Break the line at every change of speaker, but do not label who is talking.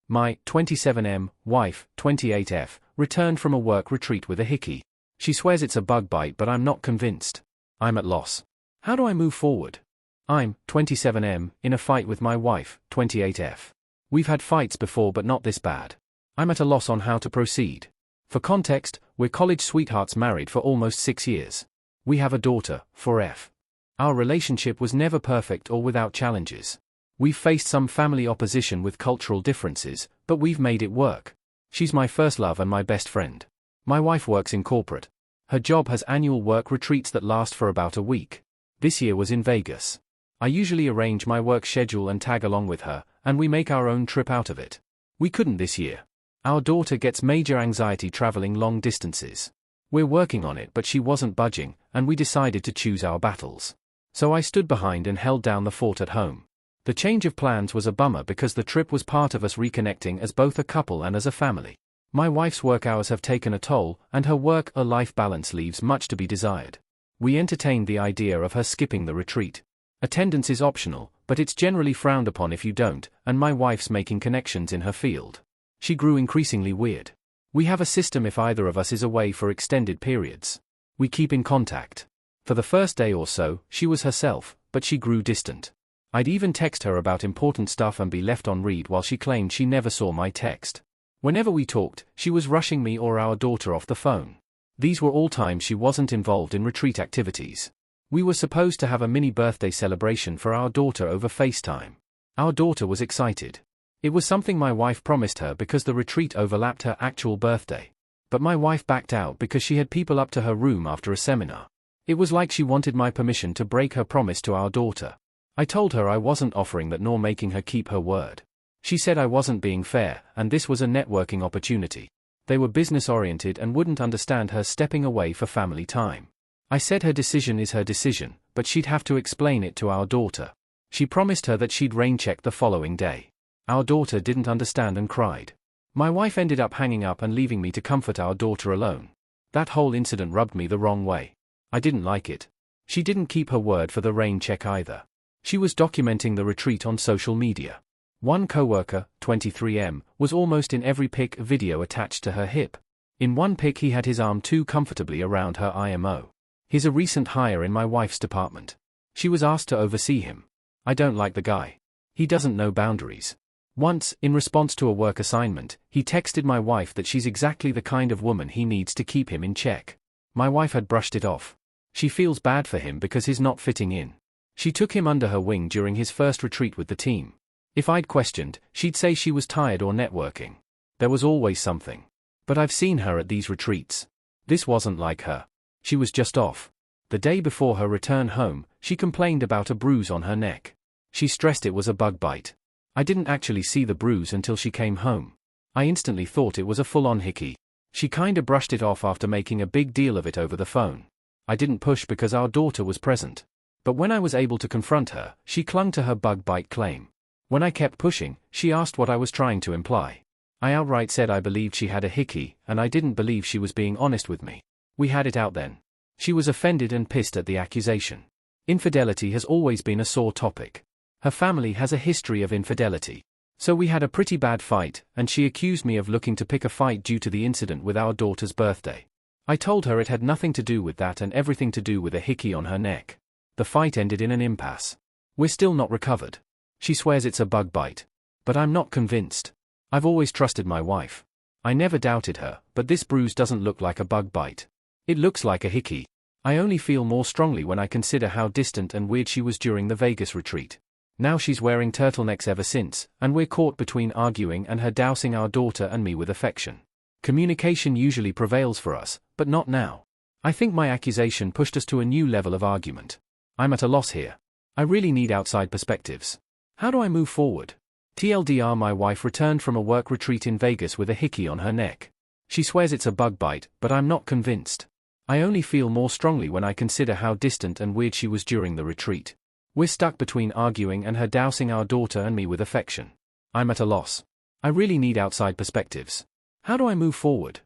My 27M wife, 28F, returned from a work retreat with a hickey. She swears it's a bug bite, but I'm not convinced. I'm at loss. How do I move forward? I'm 27M in a fight with my wife, 28F. We've had fights before, but not this bad. I'm at a loss on how to proceed. For context, we're college sweethearts married for almost 6 years. We have a daughter, 4F. Our relationship was never perfect or without challenges. We've faced some family opposition with cultural differences, but we've made it work. She's my first love and my best friend. My wife works in corporate. Her job has annual work retreats that last for about a week. This year was in Vegas. I usually arrange my work schedule and tag along with her, and we make our own trip out of it. We couldn't this year. Our daughter gets major anxiety traveling long distances. We're working on it, but she wasn't budging, and we decided to choose our battles. So I stood behind and held down the fort at home. The change of plans was a bummer because the trip was part of us reconnecting as both a couple and as a family. My wife's work hours have taken a toll, and her work-life balance leaves much to be desired. We entertained the idea of her skipping the retreat. Attendance is optional, but it's generally frowned upon if you don't, and my wife's making connections in her field. She grew increasingly weird. We have a system if either of us is away for extended periods. We keep in contact. For the first day or so, she was herself, but she grew distant. I'd even text her about important stuff and be left on read while she claimed she never saw my text. Whenever we talked, she was rushing me or our daughter off the phone. These were all times she wasn't involved in retreat activities. We were supposed to have a mini birthday celebration for our daughter over FaceTime. Our daughter was excited. It was something my wife promised her because the retreat overlapped her actual birthday. But my wife backed out because she had people up to her room after a seminar. It was like she wanted my permission to break her promise to our daughter. I told her I wasn't offering that nor making her keep her word. She said I wasn't being fair, and this was a networking opportunity. They were business-oriented and wouldn't understand her stepping away for family time. I said her decision is her decision, but she'd have to explain it to our daughter. She promised her that she'd rain-check the following day. Our daughter didn't understand and cried. My wife ended up hanging up and leaving me to comfort our daughter alone. That whole incident rubbed me the wrong way. I didn't like it. She didn't keep her word for the rain check either. She was documenting the retreat on social media. One coworker, 23M, was almost in every pic video attached to her hip. In one pic he had his arm too comfortably around her IMO. He's a recent hire in my wife's department. She was asked to oversee him. I don't like the guy. He doesn't know boundaries. Once, in response to a work assignment, he texted my wife that she's exactly the kind of woman he needs to keep him in check. My wife had brushed it off. She feels bad for him because he's not fitting in. She took him under her wing during his first retreat with the team. If I'd questioned, she'd say she was tired or networking. There was always something. But I've seen her at these retreats. This wasn't like her. She was just off. The day before her return home, she complained about a bruise on her neck. She stressed it was a bug bite. I didn't actually see the bruise until she came home. I instantly thought it was a full-on hickey. She kinda brushed it off after making a big deal of it over the phone. I didn't push because our daughter was present. But when I was able to confront her, she clung to her bug bite claim. When I kept pushing, she asked what I was trying to imply. I outright said I believed she had a hickey, and I didn't believe she was being honest with me. We had it out then. She was offended and pissed at the accusation. Infidelity has always been a sore topic. Her family has a history of infidelity. So we had a pretty bad fight, and she accused me of looking to pick a fight due to the incident with our daughter's birthday. I told her it had nothing to do with that and everything to do with a hickey on her neck. The fight ended in an impasse. We're still not recovered. She swears it's a bug bite. But I'm not convinced. I've always trusted my wife. I never doubted her, but this bruise doesn't look like a bug bite. It looks like a hickey. I only feel more strongly when I consider how distant and weird she was during the Vegas retreat. Now she's wearing turtlenecks ever since, and we're caught between arguing and her dousing our daughter and me with affection. Communication usually prevails for us, but not now. I think my accusation pushed us to a new level of argument. I'm at a loss here. I really need outside perspectives. How do I move forward? TLDR: my wife returned from a work retreat in Vegas with a hickey on her neck. She swears it's a bug bite, but I'm not convinced. I only feel more strongly when I consider how distant and weird she was during the retreat. We're stuck between arguing and her dousing our daughter and me with affection. I'm at a loss. I really need outside perspectives. How do I move forward?